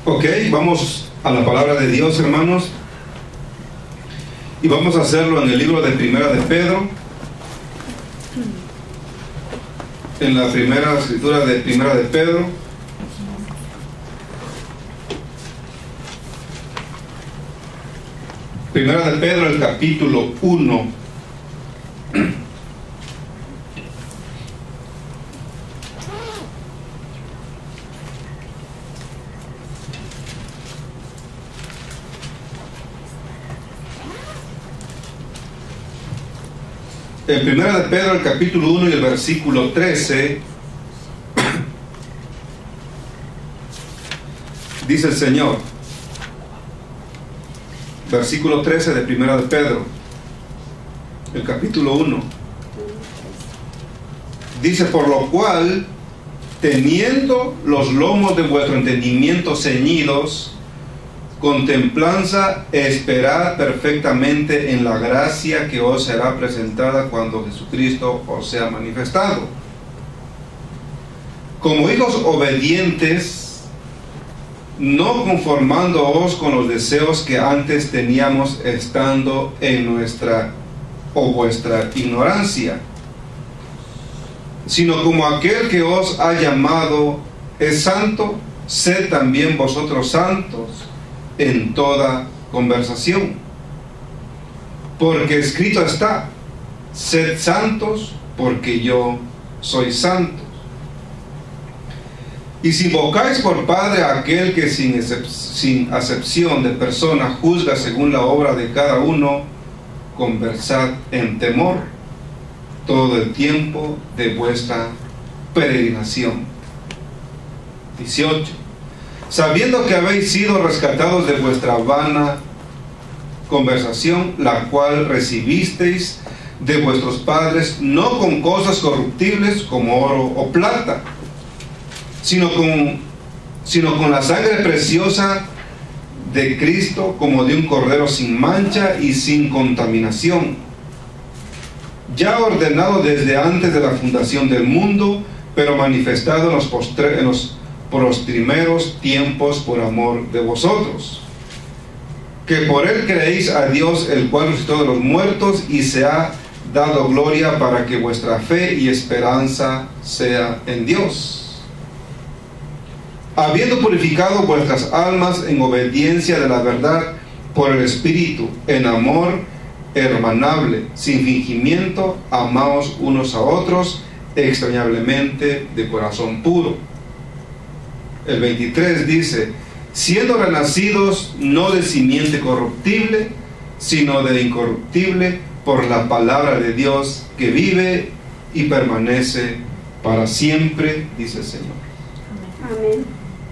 Ok, vamos a la palabra de Dios, hermanos, y vamos a hacerlo en el libro de Primera de Pedro, en la primera escritura de Primera de Pedro, Primera de Pedro, el capítulo 1. En Primera de Pedro, el capítulo 1 y el versículo 13, dice el Señor, versículo 13 de Primera de Pedro, el capítulo 1, dice: por lo cual, teniendo los lomos de vuestro entendimiento ceñidos, con templanza esperad perfectamente en la gracia que os será presentada cuando Jesucristo os sea manifestado. Como hijos obedientes, no conformándoos con los deseos que antes teníamos estando en nuestra o vuestra ignorancia, sino como aquel que os ha llamado es santo, sed también vosotros santos en toda conversación, porque escrito está: sed santos porque yo soy santo. Y si invocáis por Padre a aquel que sin acepción de persona juzga según la obra de cada uno, conversad en temor todo el tiempo de vuestra peregrinación. 18. Sabiendo que habéis sido rescatados de vuestra vana conversación, la cual recibisteis de vuestros padres, no con cosas corruptibles como oro o plata, sino con la sangre preciosa de Cristo, como de un cordero sin mancha y sin contaminación, ya ordenado desde antes de la fundación del mundo, pero manifestado por los primeros tiempos por amor de vosotros, que por él creéis a Dios, el cual resucitó de los muertos y se ha dado gloria, para que vuestra fe y esperanza sea en Dios, habiendo purificado vuestras almas en obediencia de la verdad por el Espíritu, en amor hermanable, sin fingimiento, amaos unos a otros extrañablemente de corazón puro. El 23 dice: siendo renacidos no de simiente corruptible, sino de incorruptible, por la palabra de Dios que vive y permanece para siempre, dice el Señor. Amén.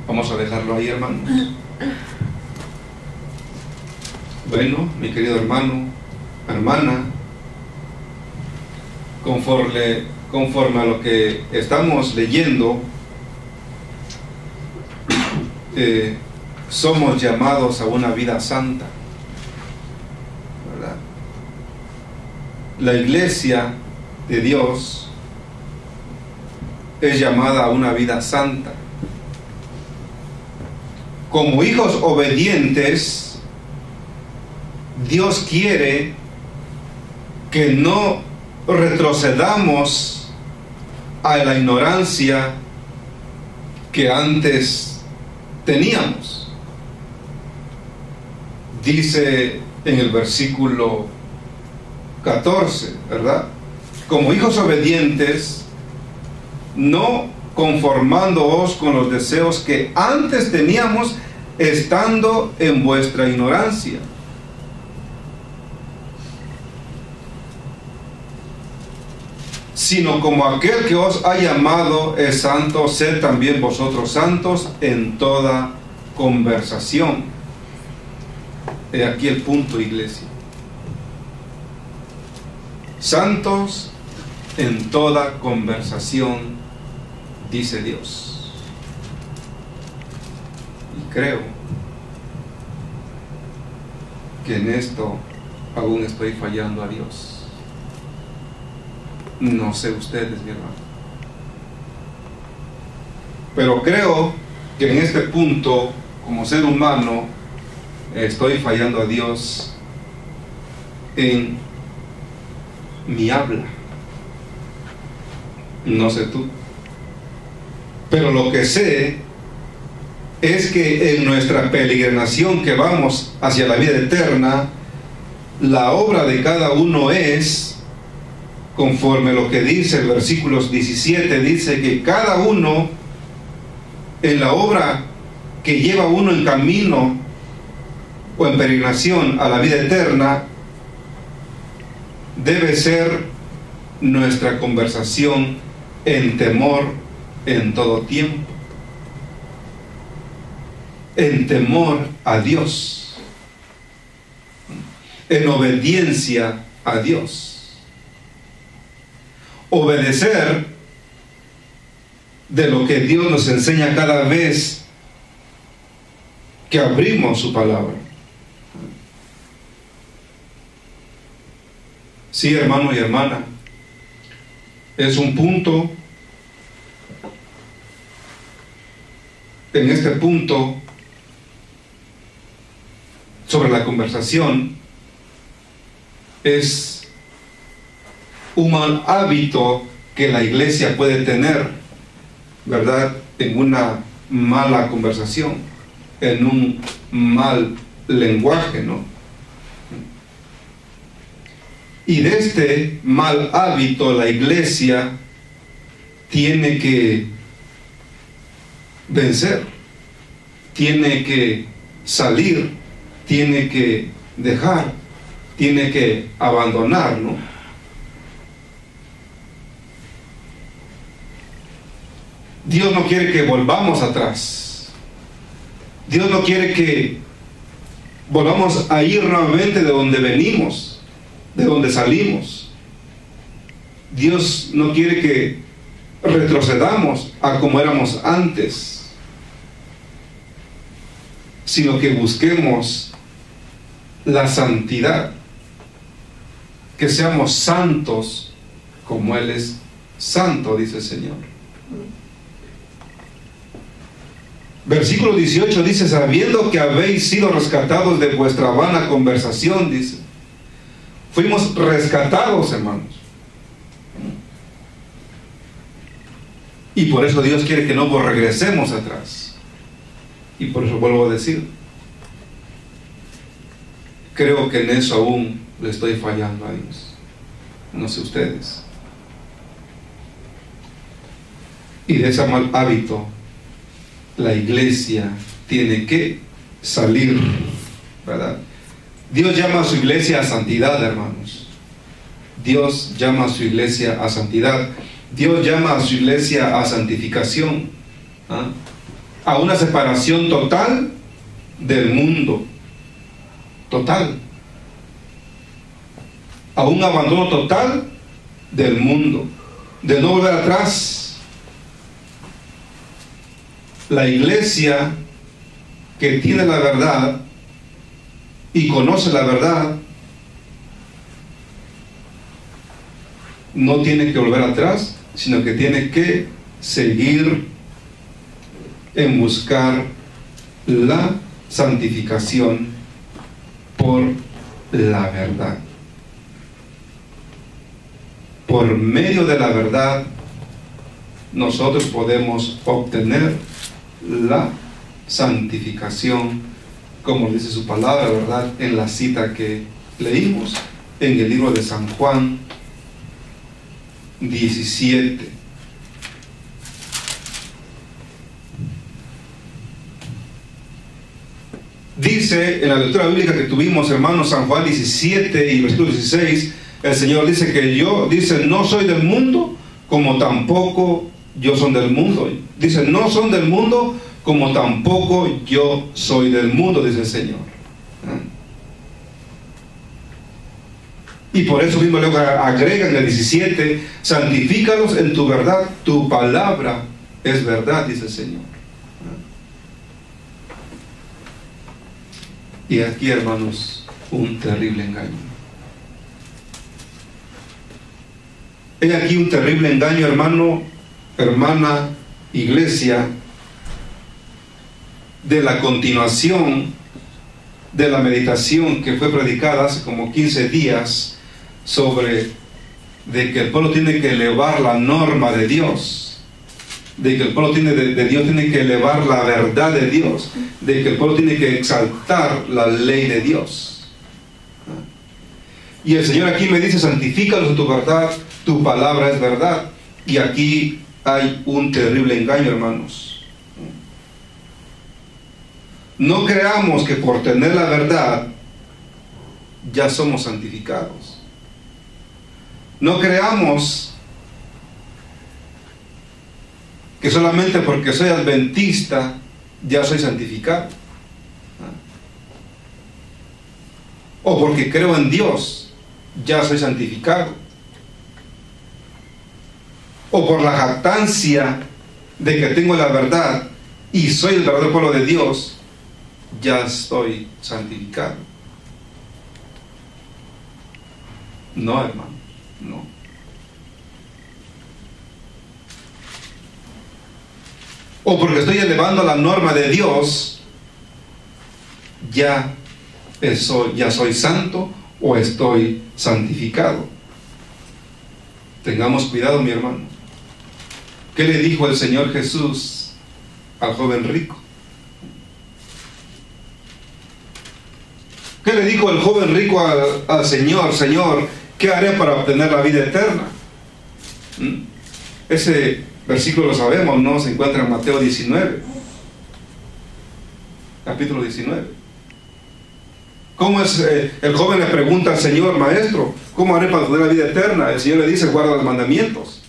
Vamos a dejarlo ahí, hermanos. Bueno, mi querido hermano, hermana, conforme a lo que estamos leyendo, somos llamados a una vida santa, ¿verdad? La iglesia de Dios es llamada a una vida santa. Como hijos obedientes, Dios quiere que no retrocedamos a la ignorancia que antes teníamos. Dice en el versículo 14, ¿verdad? Como hijos obedientes, no conformándoos con los deseos que antes teníamos estando en vuestra ignorancia, sino como aquel que os ha llamado es santo, sed también vosotros santos en toda conversación. He aquí el punto, iglesia. Santos en toda conversación, dice Dios. Y creo que en esto aún estoy fallando a Dios. No sé ustedes, mi hermano, pero creo que en este punto como ser humano, estoy fallando a Dios en mi habla. No sé tú, pero lo que sé es que en nuestra peregrinación que vamos hacia la vida eterna, la obra de cada uno es conforme lo que dice el versículo 17, dice que cada uno en la obra que lleva uno en camino o en peregrinación a la vida eterna, debe ser nuestra conversación en temor en todo tiempo, en temor a Dios, en obediencia a Dios, obedecer de lo que Dios nos enseña cada vez que abrimos su palabra. Sí, hermano y hermana, es un punto. En este punto sobre la conversación, es un mal hábito que la iglesia puede tener, ¿verdad?, en una mala conversación, en un mal lenguaje, ¿no? Y de este mal hábito la iglesia tiene que vencer, tiene que salir, tiene que dejar, tiene que abandonar, ¿no? Dios no quiere que volvamos atrás. Dios no quiere que volvamos a ir nuevamente de donde venimos, de donde salimos. Dios no quiere que retrocedamos a como éramos antes, sino que busquemos la santidad, que seamos santos como Él es santo, dice el Señor. Versículo 18 dice: sabiendo que habéis sido rescatados de vuestra vana conversación, dice. Fuimos rescatados, hermanos. Y por eso Dios quiere que no regresemos atrás. Y por eso vuelvo a decir, creo que en eso aún le estoy fallando a Dios. No sé ustedes. Y de ese mal hábito la iglesia tiene que salir, ¿verdad? Dios llama a su iglesia a santidad, hermanos. Dios llama a su iglesia a santidad. Dios llama a su iglesia a santificación, ¿ah?, a una separación total del mundo, total, a un abandono total del mundo, de no volver atrás. La iglesia que tiene la verdad y conoce la verdad no tiene que volver atrás, sino que tiene que seguir en buscar la santificación por la verdad. Por medio de la verdad nosotros podemos obtener la santificación, como dice su palabra, ¿verdad?, en la cita que leímos en el libro de San Juan 17. Dice en la lectura bíblica que tuvimos, hermanos, San Juan 17 y versículo 16, el Señor dice que yo, dice, no soy del mundo, como tampoco yo soy del mundo. Dice, no son del mundo, como tampoco yo soy del mundo, dice el Señor. Y por eso mismo luego agrega en el 17, santifícalos en tu verdad, tu palabra es verdad, dice el Señor. Y aquí, hermanos, un terrible engaño. He aquí un terrible engaño, hermano, hermana, iglesia, de la continuación de la meditación que fue predicada hace como 15 días sobre de que el pueblo tiene que elevar la norma de Dios, de que el pueblo de Dios tiene que elevar la verdad de Dios, de que el pueblo tiene que exaltar la ley de Dios. Y el Señor aquí me dice: santifícalos en tu verdad, tu palabra es verdad. Y aquí hay un terrible engaño, hermanos. No creamos que por tener la verdad ya somos santificados. No creamos que solamente porque soy adventista ya soy santificado, o porque creo en Dios ya soy santificado, o por la jactancia de que tengo la verdad y soy el verdadero pueblo de Dios ya estoy santificado. No, hermano, no. O porque estoy elevando la norma de Dios ya soy santo o estoy santificado. Tengamos cuidado, mi hermano. ¿Qué le dijo el Señor Jesús al joven rico? ¿Qué le dijo el joven rico al Señor? Señor, ¿qué haré para obtener la vida eterna? Ese versículo lo sabemos, ¿no? Se encuentra en Mateo 19, capítulo 19. ¿Cómo es? El joven le pregunta al Señor: Maestro, ¿cómo haré para obtener la vida eterna? El Señor le dice: guarda los mandamientos.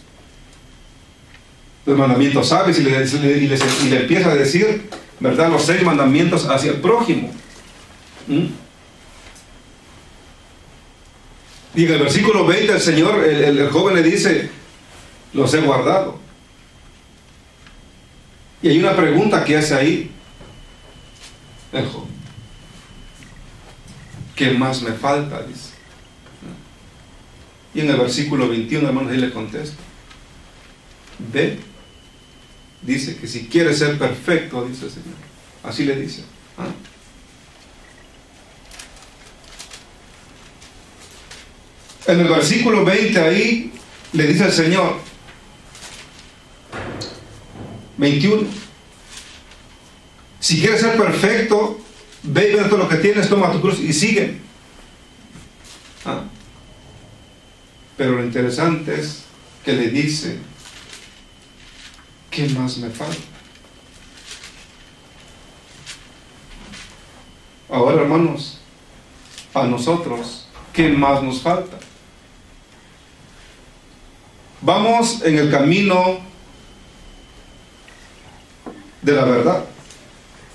Los mandamientos sabes, y le empieza a decir, ¿verdad?, los 6 mandamientos hacia el prójimo. Y en el versículo 20 el Señor, el joven le dice: los he guardado. Y hay una pregunta que hace ahí el joven: ¿qué más me falta?, dice. Y en el versículo 21, hermanos, ahí le contesta: ve, dice que si quieres ser perfecto, dice el Señor. Así le dice. En el versículo 20 ahí le dice el Señor, 21, si quieres ser perfecto, ve y vende todo lo que tienes, toma tu cruz y sigue. Pero lo interesante es que le dice: ¿qué más me falta? Ahora, hermanos, a nosotros, ¿qué más nos falta? Vamos en el camino de la verdad.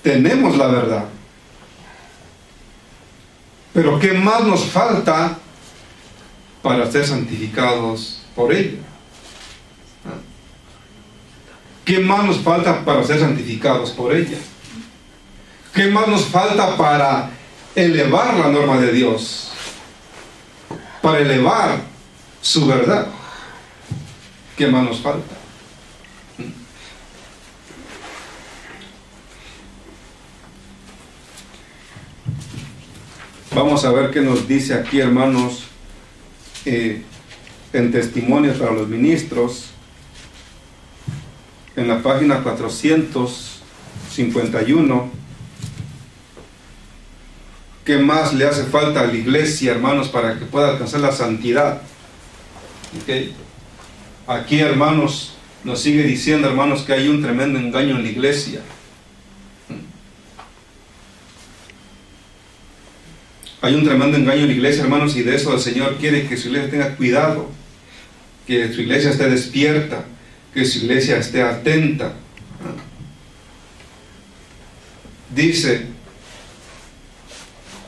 Tenemos la verdad. Pero ¿qué más nos falta para ser santificados por ella? ¿Qué más nos falta para ser santificados por ella? ¿Qué más nos falta para elevar la norma de Dios? Para elevar su verdad. ¿Qué más nos falta? Vamos a ver qué nos dice aquí, hermanos, en Testimonios para los Ministros, en la página 451. ¿Qué más le hace falta a la iglesia, hermanos, para que pueda alcanzar la santidad? ¿Okay? Aquí, hermanos, nos sigue diciendo, hermanos, que hay un tremendo engaño en la iglesia. Hay un tremendo engaño en la iglesia, hermanos, y de eso el Señor quiere que su iglesia tenga cuidado, que su iglesia esté despierta, que su iglesia esté atenta. Dice: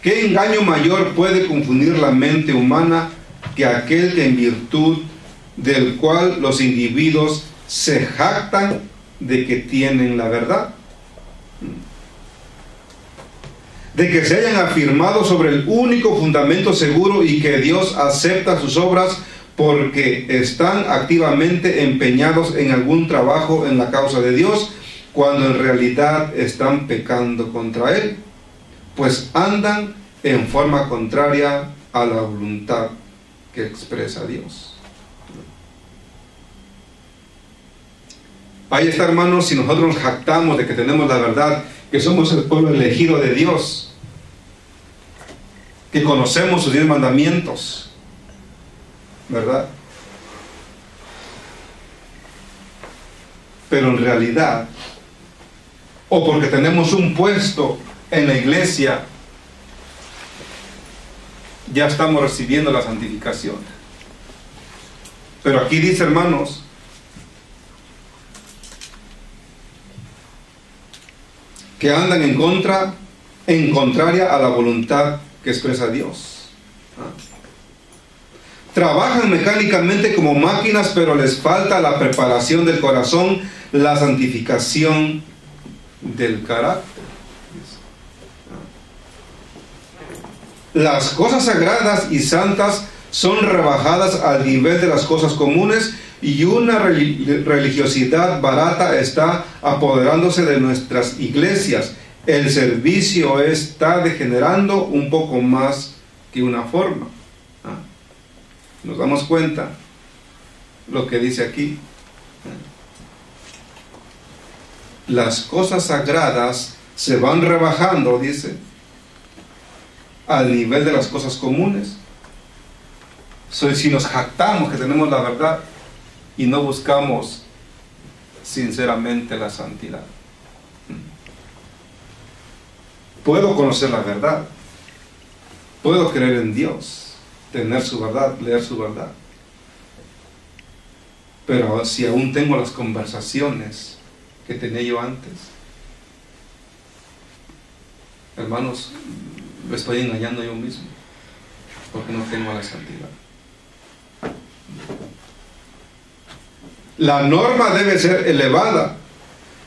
¿qué engaño mayor puede confundir la mente humana que aquel que en virtud del cual los individuos se jactan de que tienen la verdad? De que se hayan afirmado sobre el único fundamento seguro y que Dios acepta sus obras porque están activamente empeñados en algún trabajo en la causa de Dios cuando en realidad están pecando contra Él, pues andan en forma contraria a la voluntad que expresa Dios. Ahí está, hermanos, si nosotros nos jactamos de que tenemos la verdad, que somos el pueblo elegido de Dios, que conocemos sus 10 mandamientos, ¿verdad? Pero en realidad, o porque tenemos un puesto en la iglesia, ya estamos recibiendo la santificación. Pero aquí dice, hermanos, que andan en contraria a la voluntad que expresa Dios. Trabajan mecánicamente como máquinas, pero les falta la preparación del corazón, la santificación del carácter. Las cosas sagradas y santas son rebajadas al nivel de las cosas comunes, y una religiosidad barata está apoderándose de nuestras iglesias. El servicio está degenerando un poco más que una forma. Nos damos cuenta lo que dice aquí. Las cosas sagradas se van rebajando, dice, al nivel de las cosas comunes. Si nos jactamos que tenemos la verdad y no buscamos sinceramente la santidad. Puedo conocer la verdad, puedo creer en Dios, tener su verdad, leer su verdad, pero si aún tengo las conversaciones que tenía yo antes, hermanos, me estoy engañando yo mismo, porque no tengo la santidad. La norma debe ser elevada.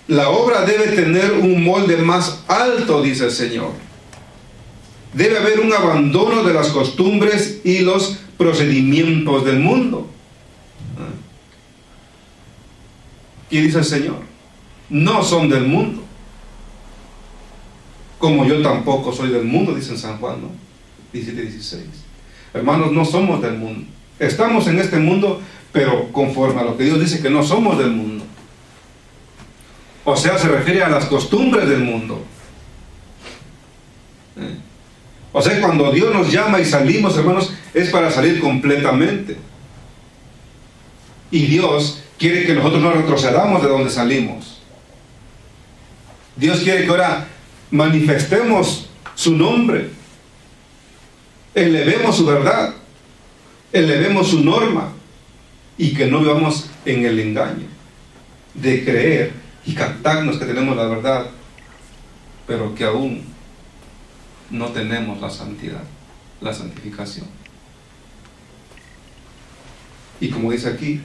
La obra debe tener un molde más alto, dice el Señor. Debe haber un abandono de las costumbres y los procedimientos del mundo. ¿Qué dice el Señor? No son del mundo, como yo tampoco soy del mundo, dice en San Juan, ¿no? 17:16. Hermanos, no somos del mundo. Estamos en este mundo, pero conforme a lo que Dios dice, que no somos del mundo. O sea, se refiere a las costumbres del mundo. O sea, cuando Dios nos llama y salimos, hermanos, es para salir completamente. Y Dios quiere que nosotros no retrocedamos de donde salimos. Dios quiere que ahora manifestemos su nombre, elevemos su verdad, elevemos su norma, y que no vivamos en el engaño de creer y captarnos que tenemos la verdad, pero que aún no tenemos la santidad, la santificación. Y como dice aquí,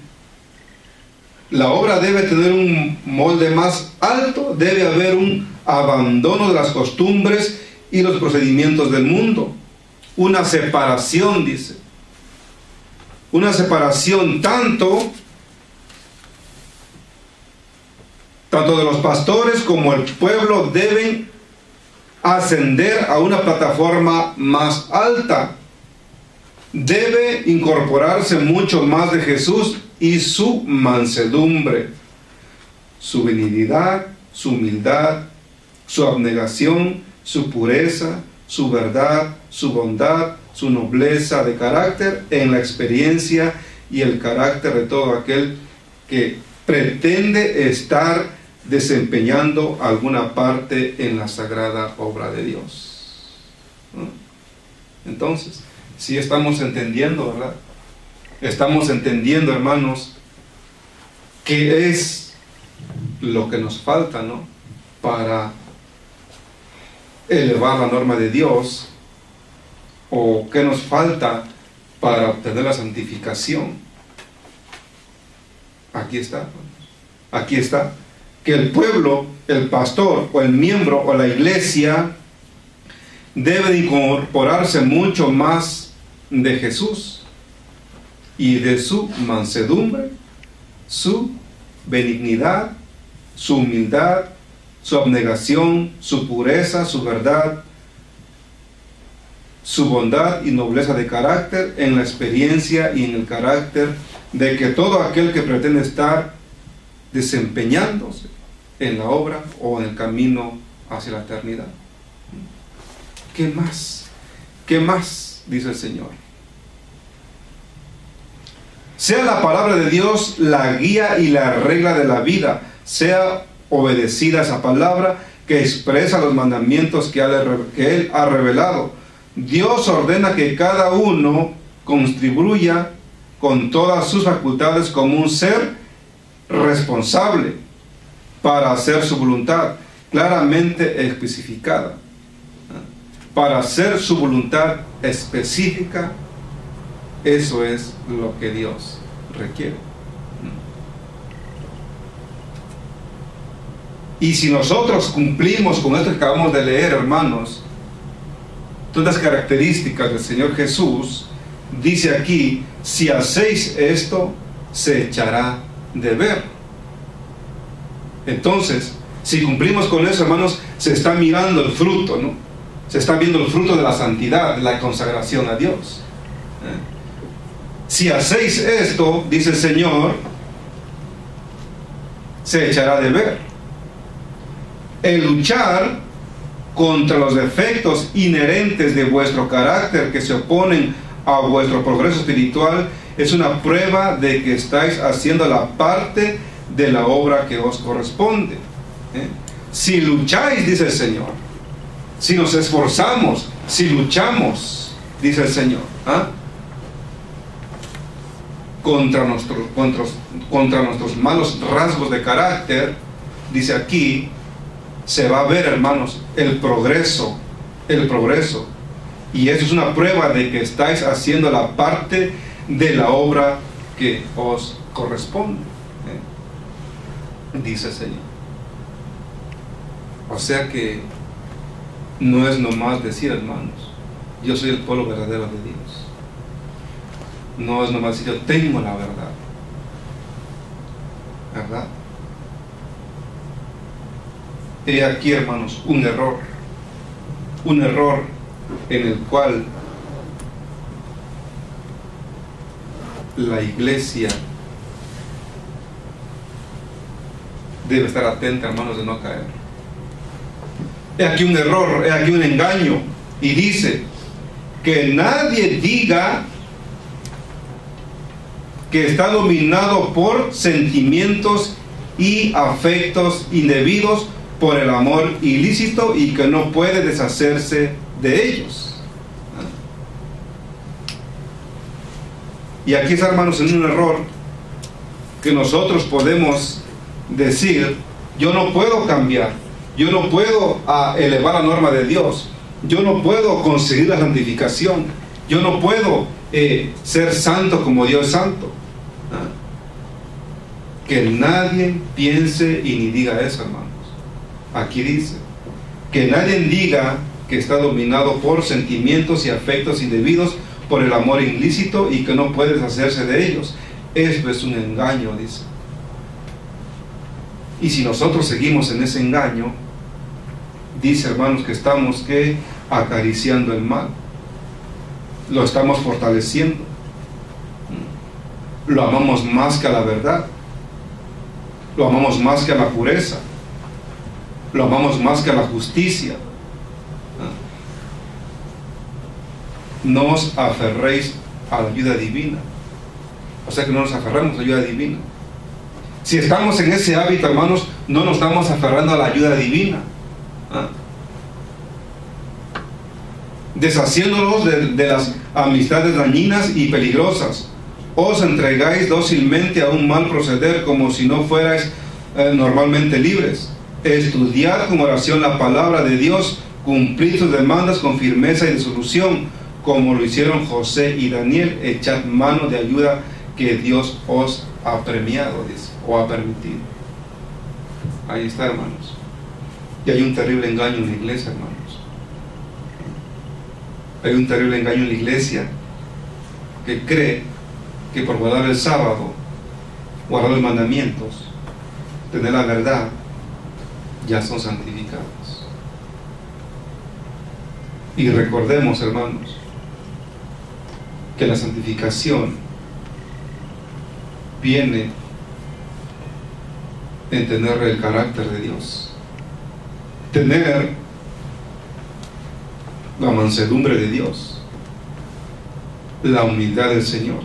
la obra debe tener un molde más alto, debe haber un abandono de las costumbres y los procedimientos del mundo, una separación, dice, una separación tanto de los pastores como el pueblo deben ascender a una plataforma más alta. Debe incorporarse mucho más de Jesús y su mansedumbre, su benignidad, su humildad, su abnegación, su pureza, su verdad, su bondad, su nobleza de carácter en la experiencia y el carácter de todo aquel que pretende estar desempeñando alguna parte en la sagrada obra de Dios. Entonces, sí estamos entendiendo, ¿verdad? Estamos entendiendo, hermanos, qué es lo que nos falta, ¿no?, para elevar la norma de Dios, o qué nos falta para obtener la santificación. Aquí está, que el pueblo, el pastor o el miembro o la iglesia debe de incorporarse mucho más de Jesús y de su mansedumbre, su benignidad, su humildad, su abnegación, su pureza, su verdad, su bondad y nobleza de carácter, en la experiencia y en el carácter de que todo aquel que pretende estar desempeñándose en la obra o en el camino hacia la eternidad. ¿Qué más? ¿Qué más? Dice el Señor. Sea la palabra de Dios la guía y la regla de la vida, sea obedecida esa palabra que expresa los mandamientos que Él ha revelado. Dios ordena que cada uno contribuya con todas sus facultades como un ser responsable para hacer su voluntad claramente especificada, para hacer su voluntad específica. Eso es lo que Dios requiere. Y si nosotros cumplimos con esto que acabamos de leer, hermanos, todas las características del Señor Jesús, dice aquí, si hacéis esto, se echará de ver. Entonces, si cumplimos con eso, hermanos, se está mirando el fruto, ¿no? Se está viendo el fruto de la santidad, de la consagración a Dios. Si hacéis esto, dice el Señor, se echará de ver. El luchar contra los defectos inherentes de vuestro carácter que se oponen a vuestro progreso espiritual es una prueba de que estáis haciendo la parte de la obra que os corresponde. Si lucháis, dice el Señor, si nos esforzamos, si luchamos, dice el Señor, contra nuestros malos rasgos de carácter, dice aquí, se va a ver, hermanos, el progreso, y eso es una prueba de que estáis haciendo la parte de la obra que os corresponde, dice el Señor. O sea que no es nomás decir, hermanos, yo soy el pueblo verdadero de Dios. No es nomás decir, yo tengo la verdad, ¿verdad? He aquí, hermanos, un error en el cual la iglesia debe estar atenta, hermanos, de no caer. He aquí un error, he aquí un engaño, y dice que nadie diga que está dominado por sentimientos y afectos indebidos, por el amor ilícito, y que no puede deshacerse de ellos. Y aquí, hermanos, en un error que nosotros podemos decir, yo no puedo cambiar, yo no puedo elevar la norma de Dios, yo no puedo conseguir la santificación, yo no puedo ser santo como Dios es santo. Que nadie piense y ni diga eso, hermanos. Aquí dice, que nadie diga que está dominado por sentimientos y afectos indebidos, por el amor ilícito, y que no puede deshacerse de ellos. Esto es un engaño, dice. Y si nosotros seguimos en ese engaño, dice, hermanos, que estamos acariciando el mal, lo estamos fortaleciendo, lo amamos más que a la verdad, lo amamos más que a la pureza, lo amamos más que a la justicia. No os aferréis a la ayuda divina. O sea que no nos aferramos a la ayuda divina. Si estamos en ese hábito, hermanos, no nos estamos aferrando a la ayuda divina, deshaciéndonos de las amistades dañinas y peligrosas. Os entregáis dócilmente a un mal proceder, como si no fuerais normalmente libres. Estudiad con oración la palabra de Dios, cumplid sus demandas con firmeza y resolución, como lo hicieron José y Daniel. Echad mano de ayuda que Dios os ha premiado, dice, o ha permitido. Ahí está, hermanos. Y hay un terrible engaño en la iglesia, hermanos. Hay un terrible engaño en la iglesia que cree que por guardar el sábado, guardar los mandamientos, tener la verdad, ya son santificados. Y recordemos, hermanos, que la santificación viene en tener el carácter de Dios, tener la mansedumbre de Dios, la humildad del Señor,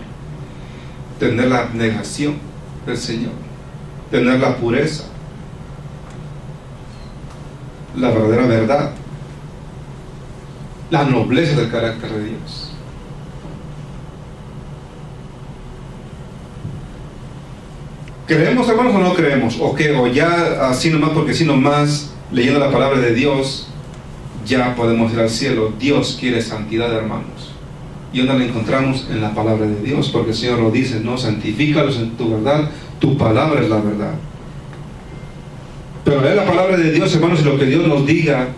tener la abnegación del Señor, tener la pureza, la verdadera verdad, la nobleza del carácter de Dios. ¿Creemos, hermanos, o no creemos? O ya así nomás, porque así nomás leyendo la palabra de Dios ya podemos ir al cielo. Dios quiere santidad, hermanos, y ¿dónde la encontramos? En la palabra de Dios, porque el Señor lo dice, no, santifícalos en tu verdad, tu palabra es la verdad. Pero leer la palabra de Dios, hermanos, y lo que Dios nos diga,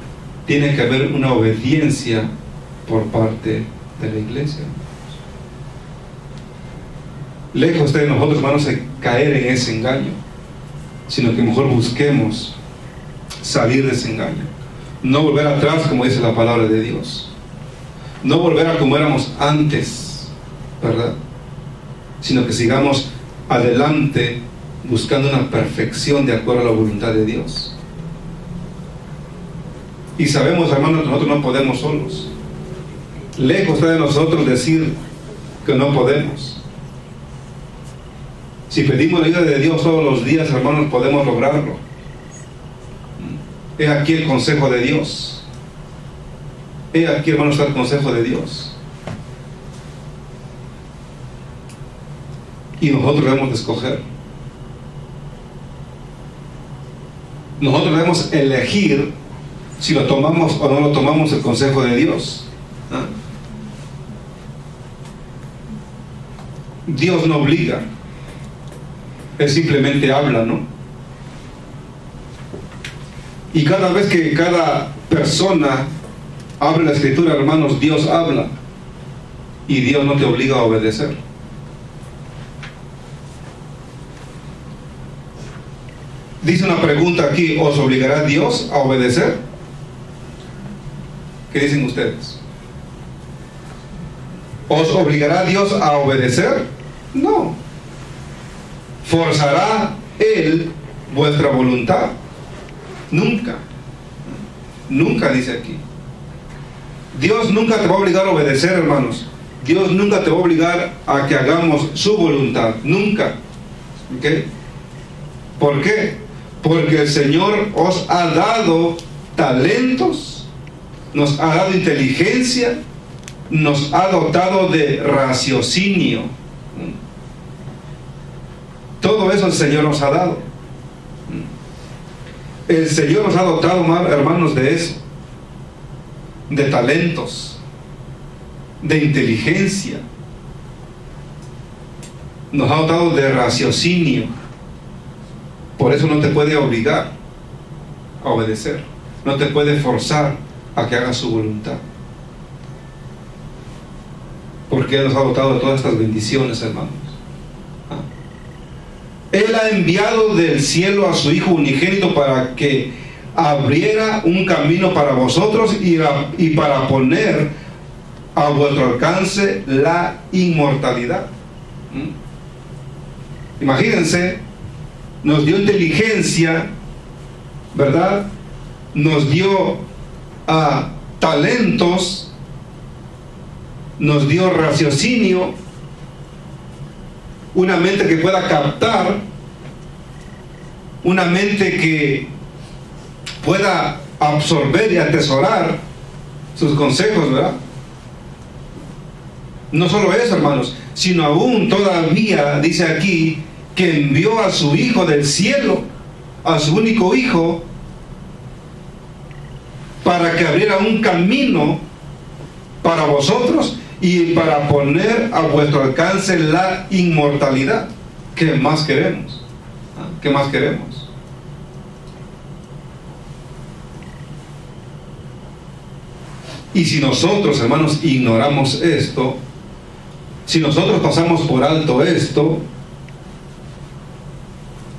tiene que haber una obediencia por parte de la iglesia. Lejos de nosotros, hermanos, de caer en ese engaño, sino que mejor busquemos salir de ese engaño, no volver atrás, como dice la palabra de Dios, no volver a como éramos antes, ¿verdad? Sino que sigamos adelante buscando una perfección de acuerdo a la voluntad de Dios. Y sabemos, hermanos, que nosotros no podemos solos. Lejos está de nosotros decir que no podemos. Si pedimos la ayuda de Dios todos los días, hermanos, podemos lograrlo. He aquí el consejo de Dios. He aquí, hermanos, está el consejo de Dios. Y nosotros debemos de escoger. Nosotros debemos elegir si lo tomamos o no lo tomamos el consejo de Dios. Dios no obliga, Él simplemente habla, ¿no? Y cada vez que cada persona abre la escritura, hermanos, Dios habla, y Dios no te obliga a obedecer. Dice una pregunta aquí: ¿os obligará Dios a obedecer? ¿Qué dicen ustedes? ¿Os obligará Dios a obedecer? No. ¿Forzará Él vuestra voluntad? Nunca. Nunca, dice aquí. Dios nunca te va a obligar a obedecer, hermanos. Dios nunca te va a obligar a que hagamos su voluntad. Nunca. ¿Ok? ¿Por qué? Porque el Señor os ha dado talentos, nos ha dado inteligencia, nos ha dotado de raciocinio. Todo eso el Señor nos ha dado. El Señor nos ha dotado, hermanos, de eso, de talentos, de inteligencia, nos ha dotado de raciocinio. Por eso no te puede obligar a obedecer, no te puede forzar a que hagas su voluntad, porque Él nos ha dotado de todas estas bendiciones, hermanos. Él ha enviado del cielo a su Hijo unigénito para que abriera un camino para vosotros y para poner a vuestro alcance la inmortalidad. Imagínense, nos dio inteligencia, ¿verdad? Nos dio talentos, nos dio raciocinio, una mente que pueda captar, una mente que pueda absorber y atesorar sus consejos, ¿verdad? No solo eso, hermanos, sino aún todavía dice aquí que envió a su Hijo del cielo, a su único Hijo, para que abriera un camino para vosotros y para poner a vuestro alcance la inmortalidad. ¿Qué más queremos? ¿Qué más queremos? Y si nosotros, hermanos, ignoramos esto, si nosotros pasamos por alto esto,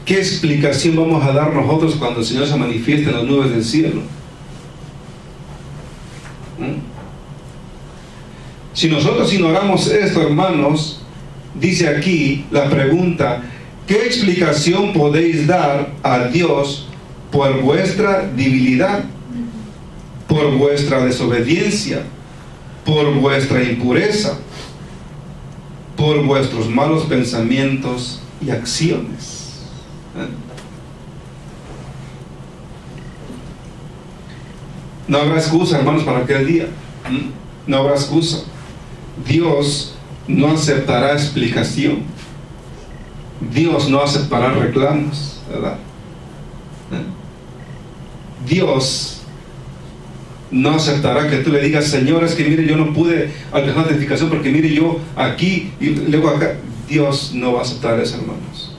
¿qué explicación vamos a dar nosotros cuando el Señor se manifieste en las nubes del cielo? Si nosotros ignoramos esto, hermanos, dice aquí la pregunta: ¿qué explicación podéis dar a Dios por vuestra debilidad, por vuestra desobediencia, por vuestra impureza, por vuestros malos pensamientos y acciones? No habrá excusa, hermanos, para aquel día. No habrá excusa. Dios no aceptará explicación. Dios no aceptará reclamos, ¿verdad? Dios no aceptará que tú le digas: Señor, es que mire, yo no pude alcanzar la identificación porque mire, yo aquí y luego acá. Dios no va a aceptar eso, hermanos.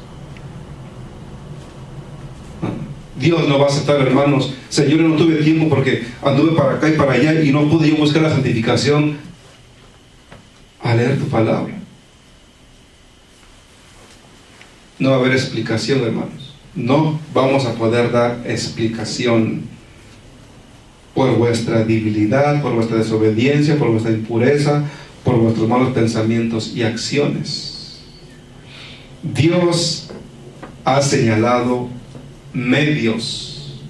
Dios no va a aceptar, hermanos: Señor, yo no tuve tiempo porque anduve para acá y para allá y no pude yo buscar la santificación a leer tu palabra. No va a haber explicación, hermanos. No vamos a poder dar explicación por vuestra debilidad, por vuestra desobediencia, por vuestra impureza, por vuestros malos pensamientos y acciones. Dios ha señalado medios.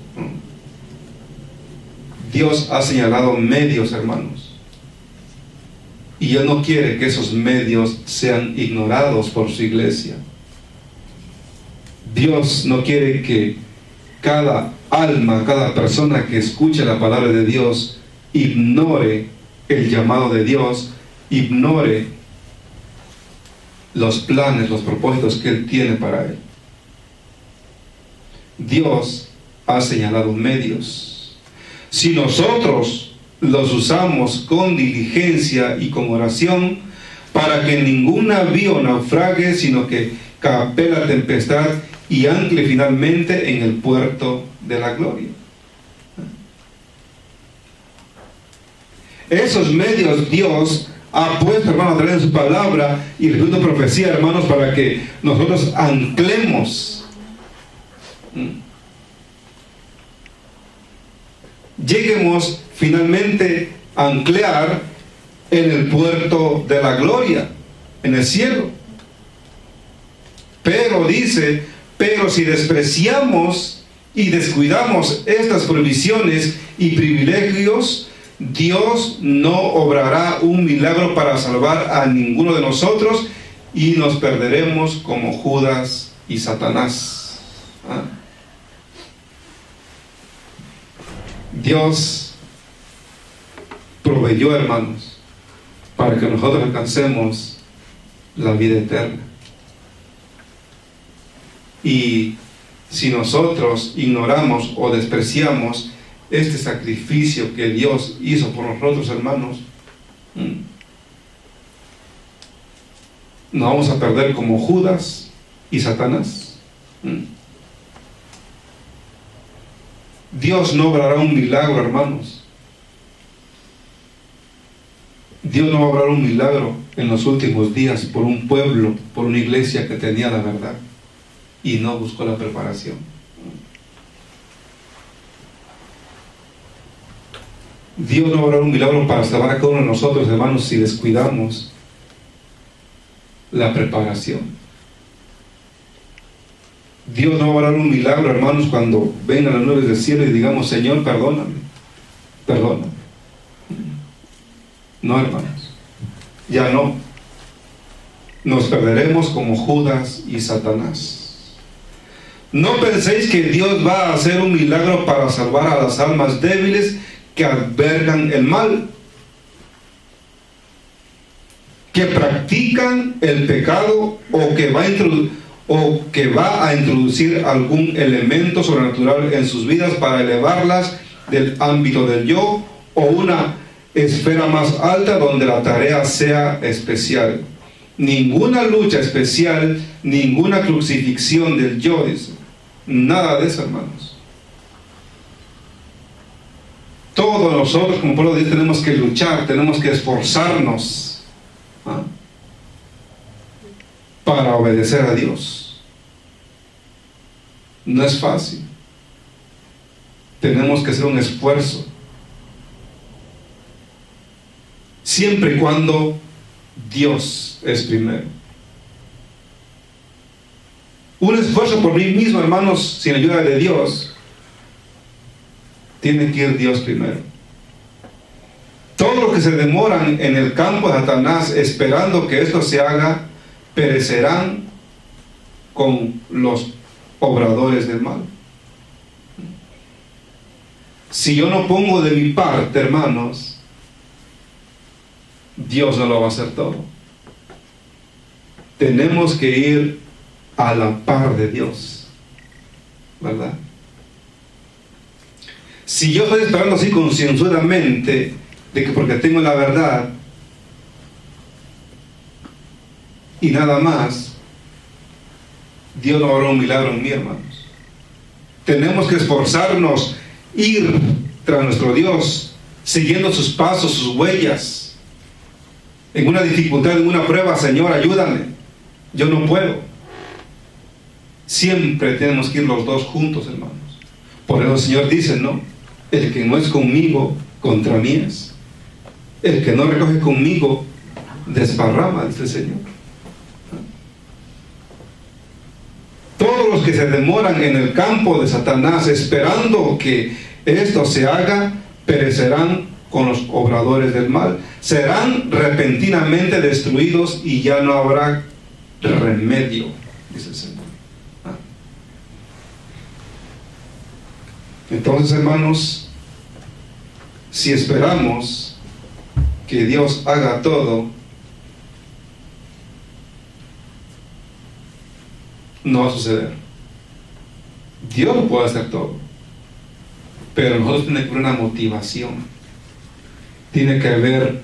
Dios ha señalado medios, hermanos, y Él no quiere que esos medios sean ignorados por su iglesia. Dios no quiere que cada alma, cada persona que escuche la palabra de Dios ignore el llamado de Dios, ignore los planes, los propósitos que Él tiene para él. Dios ha señalado medios. Si nosotros los usamos con diligencia y con oración, para que ningún navío naufrague, sino que capee la tempestad y ancle finalmente en el puerto de la gloria. Esos medios Dios ha puesto, hermanos, a través de su palabra y de su profecía, hermanos, para que nosotros anclemos, lleguemos finalmente a anclear en el puerto de la gloria, en el cielo. Pero dice: pero si despreciamos y descuidamos estas provisiones y privilegios, Dios no obrará un milagro para salvar a ninguno de nosotros y nos perderemos como Judas y Satanás. Dios proveyó, hermanos, para que nosotros alcancemos la vida eterna. Y si nosotros ignoramos o despreciamos este sacrificio que Dios hizo por nosotros, hermanos, nos vamos a perder como Judas y Satanás. Dios no obrará un milagro, hermanos. Dios no va a obrar un milagro en los últimos días por un pueblo, por una iglesia que tenía la verdad y no buscó la preparación. Dios no va a obrar un milagro para salvar a cada uno de nosotros, hermanos, si descuidamos la preparación. Dios no va a obrar un milagro, hermanos, cuando vengan las nubes del cielo y digamos: Señor, perdóname, perdóname. No, hermanos, ya no. Nos perderemos como Judas y Satanás. No penséis que Dios va a hacer un milagro para salvar a las almas débiles que albergan el mal, que practican el pecado o que va a introducir algún elemento sobrenatural en sus vidas para elevarlas del ámbito del yo o una esfera más alta donde la tarea sea especial. Ninguna lucha especial, ninguna crucifixión del yo, nada de eso, hermanos. Todos nosotros como pueblo de Dios tenemos que luchar, tenemos que esforzarnos para obedecer a Dios. No es fácil. Tenemos que hacer un esfuerzo. Siempre y cuando Dios es primero. Un esfuerzo por mí mismo, hermanos, sin ayuda de Dios, tiene que ir Dios primero. Todos los que se demoran en el campo de Satanás esperando que esto se haga, perecerán con los obradores del mal. Si yo no pongo de mi parte, hermanos, Dios no lo va a hacer todo. Tenemos que ir a la par de Dios, ¿verdad? Si yo estoy esperando así concienzudamente de que porque tengo la verdad y nada más, Dios no hará un milagro en mí, hermanos. Tenemos que esforzarnos, ir tras nuestro Dios, siguiendo sus pasos, sus huellas. En una dificultad, en una prueba, Señor, ayúdame, yo no puedo. Siempre tenemos que ir los dos juntos, hermanos. Por eso el Señor dice, ¿no? El que no es conmigo, contra mí es. El que no recoge conmigo, desparrama, dice el Señor. Todos los que se demoran en el campo de Satanás esperando que esto se haga, perecerán con los obradores del mal. Serán repentinamente destruidos y ya no habrá remedio, dice el Señor. Entonces, hermanos, si esperamos que Dios haga todo, no va a suceder. Dios lo puede hacer todo, pero nosotros tenemos que haber una motivación, tiene que haber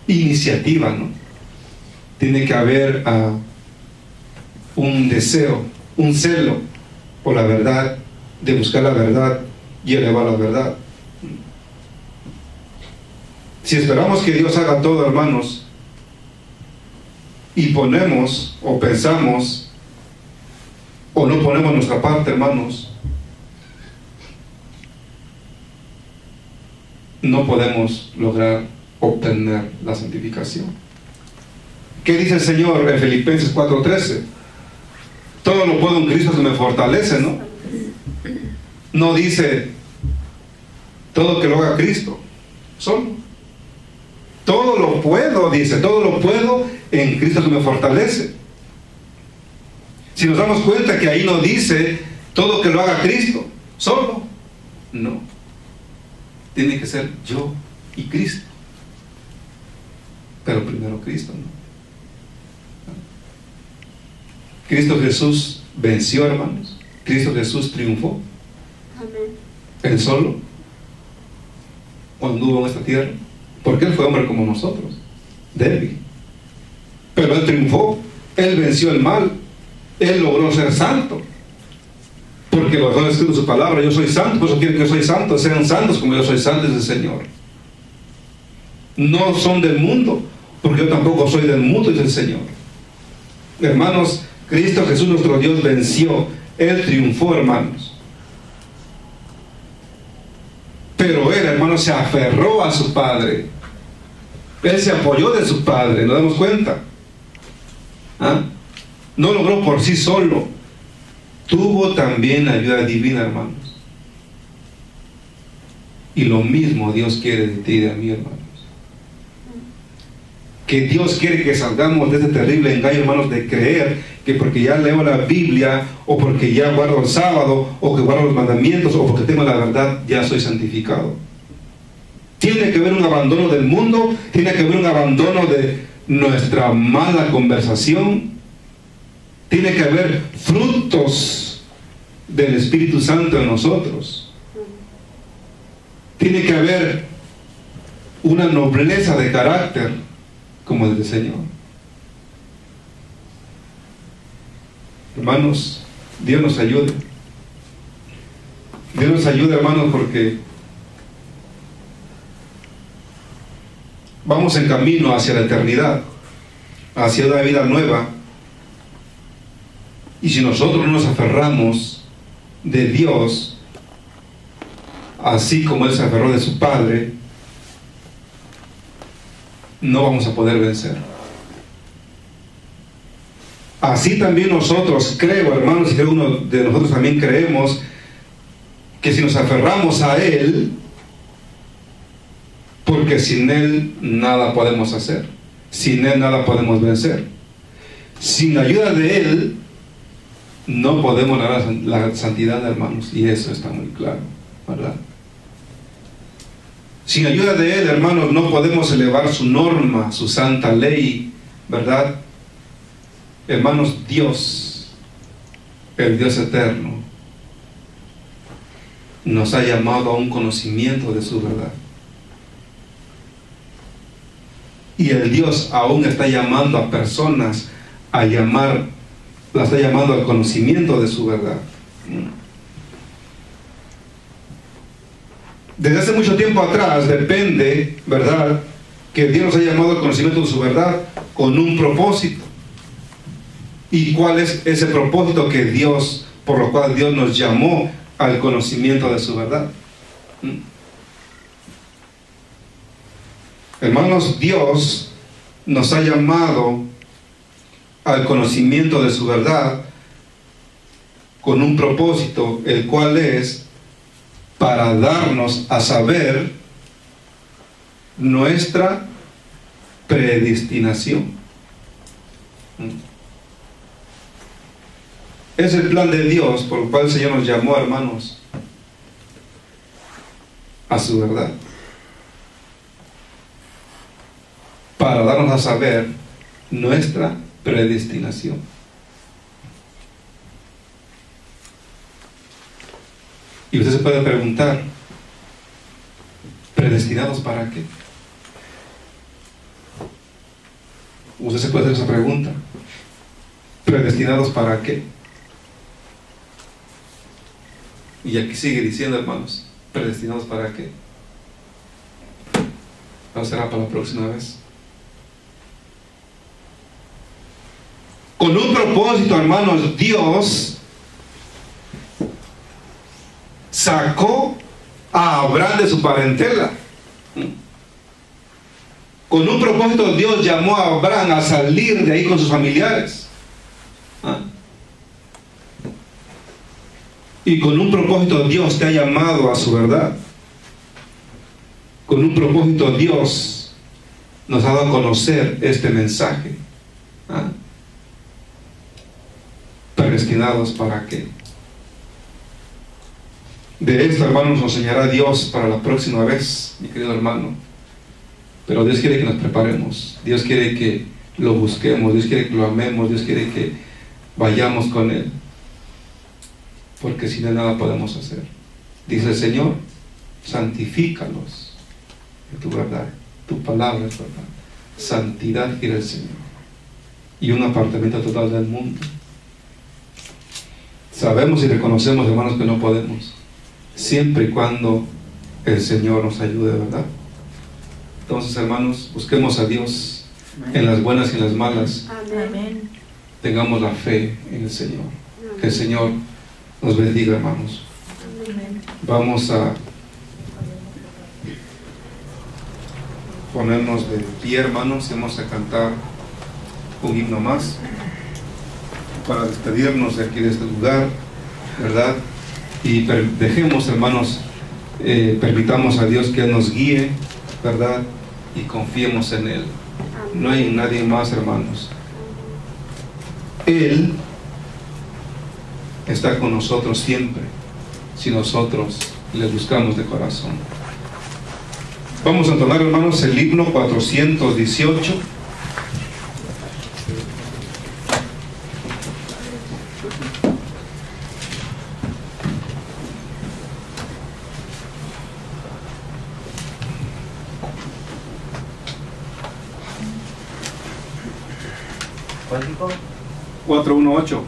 iniciativa, ¿no? Tiene que haber un deseo, un celo por la verdad, de buscar la verdad y elevar la verdad. Si esperamos que Dios haga todo, hermanos, y ponemos o pensamos o no ponemos nuestra parte, hermanos, no podemos lograr obtener la santificación. ¿Qué dice el Señor en Filipenses 4:13? Todo lo puedo en Cristo que me fortalece, ¿no? No dice todo que lo haga Cristo solo. Todo lo puedo, dice, todo lo puedo en Cristo que me fortalece. Si nos damos cuenta que ahí no dice todo que lo haga Cristo solo, no. Tiene que ser yo y Cristo. Pero primero Cristo, ¿no? Cristo Jesús venció, hermanos. Cristo Jesús triunfó. Amén. Él solo, cuando anduvo en esta tierra, porque Él fue hombre como nosotros, débil. Pero Él triunfó, Él venció el mal, Él logró ser santo. Porque lo dejó escrito en su palabra, yo soy santo, por eso quiero que yo soy santo, sean santos como yo soy santo, dice el Señor. No son del mundo, porque yo tampoco soy del mundo, dice el Señor. Hermanos, Cristo Jesús nuestro Dios venció, Él triunfó, hermanos. Pero Él, hermanos, se aferró a su Padre. Él se apoyó de su Padre, ¿nos damos cuenta? ¿Ah? No logró por sí solo. Tuvo también la ayuda divina, hermanos. Y lo mismo Dios quiere de ti y de mí, hermanos. Que Dios quiere que salgamos de este terrible engaño, hermanos, de creer que porque ya leo la Biblia, o porque ya guardo el sábado, o que guardo los mandamientos, o porque tengo la verdad, ya soy santificado. Tiene que haber un abandono del mundo, tiene que haber un abandono de nuestra mala conversación, tiene que haber frutos del Espíritu Santo en nosotros, tiene que haber una nobleza de carácter como el del Señor. Hermanos, Dios nos ayude. Dios nos ayude, hermanos, porque vamos en camino hacia la eternidad, hacia una vida nueva. Y si nosotros no nos aferramos de Dios, así como Él se aferró de su Padre, no vamos a poder vencer. Así también nosotros, creo, hermanos, y que uno de nosotros también creemos que si nos aferramos a Él, porque sin Él nada podemos hacer, sin Él nada podemos vencer. Sin la ayuda de Él no podemos lograr la santidad, hermanos, y eso está muy claro, ¿verdad? Sin ayuda de Él, hermanos, no podemos elevar su norma, su santa ley, ¿verdad? Hermanos, Dios, el Dios eterno, nos ha llamado a un conocimiento de su verdad. Y el Dios aún está llamando a personas las está llamando al conocimiento de su verdad. Desde hace mucho tiempo atrás depende, ¿verdad?, que Dios nos ha llamado al conocimiento de su verdad con un propósito. ¿Y cuál es ese propósito que Dios, por lo cual Dios nos llamó al conocimiento de su verdad? Hermanos, Dios nos ha llamado al conocimiento de su verdad con un propósito, el cual es para darnos a saber nuestra predestinación. Es el plan de Dios por el cual el Señor nos llamó, hermanos, a su verdad, para darnos a saber nuestra predestinación. Y usted se puede preguntar, ¿predestinados para qué? Usted se puede hacer esa pregunta. ¿Predestinados para qué? Y aquí sigue diciendo, hermanos, ¿predestinados para qué? ¿No será para la próxima vez? Con un propósito, hermanos, Dios sacó a Abraham de su parentela. Con un propósito Dios llamó a Abraham a salir de ahí con sus familiares. Y con un propósito Dios te ha llamado a su verdad. Con un propósito Dios nos ha dado a conocer este mensaje. ¿Predestinados para qué? De esto, hermanos, nos enseñará Dios para la próxima vez, mi querido hermano. Pero Dios quiere que nos preparemos. Dios quiere que lo busquemos. Dios quiere que lo amemos. Dios quiere que vayamos con Él. Porque sin Él nada podemos hacer. Dice el Señor, santifícalos en tu verdad. Tu palabra es verdad. Santidad quiere el Señor. Y un apartamiento total del mundo. Sabemos y reconocemos, hermanos, que no podemos, siempre y cuando el Señor nos ayude, ¿verdad? Entonces, hermanos, busquemos a Dios en las buenas y en las malas. Amén. Tengamos la fe en el Señor. Que el Señor nos bendiga, hermanos. Amén. Vamos a ponernos de pie, hermanos, y vamos a cantar un himno más para despedirnos de aquí de este lugar, ¿verdad? Y dejemos, hermanos, permitamos a Dios que Él nos guíe, ¿verdad? Y confiemos en Él. No hay nadie más, hermanos. Él está con nosotros siempre, si nosotros le buscamos de corazón. Vamos a entonar, hermanos, el himno 418. ¿Cuál dijo? 418.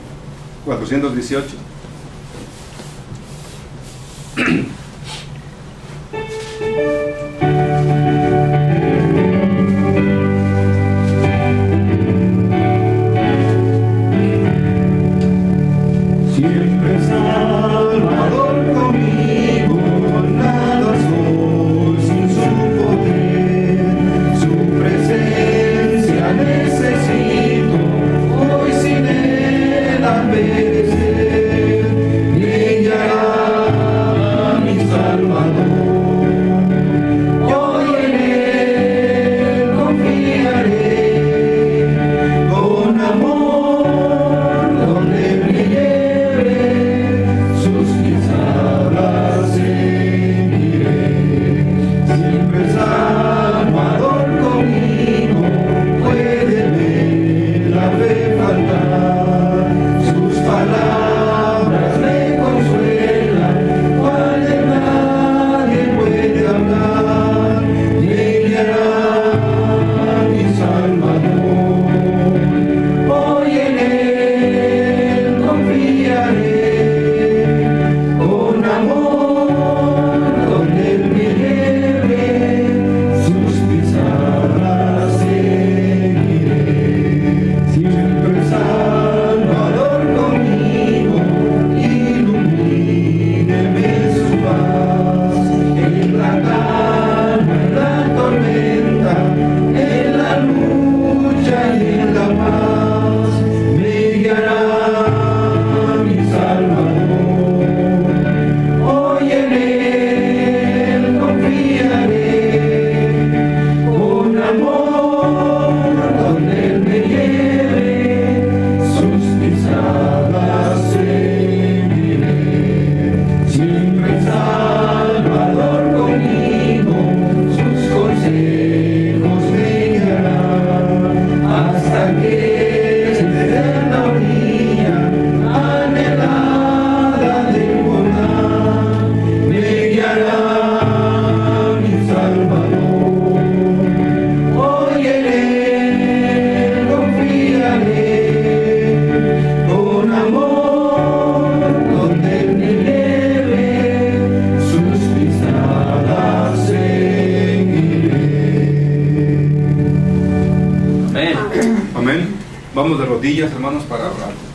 Vamos de rodillas, hermanos, para orar.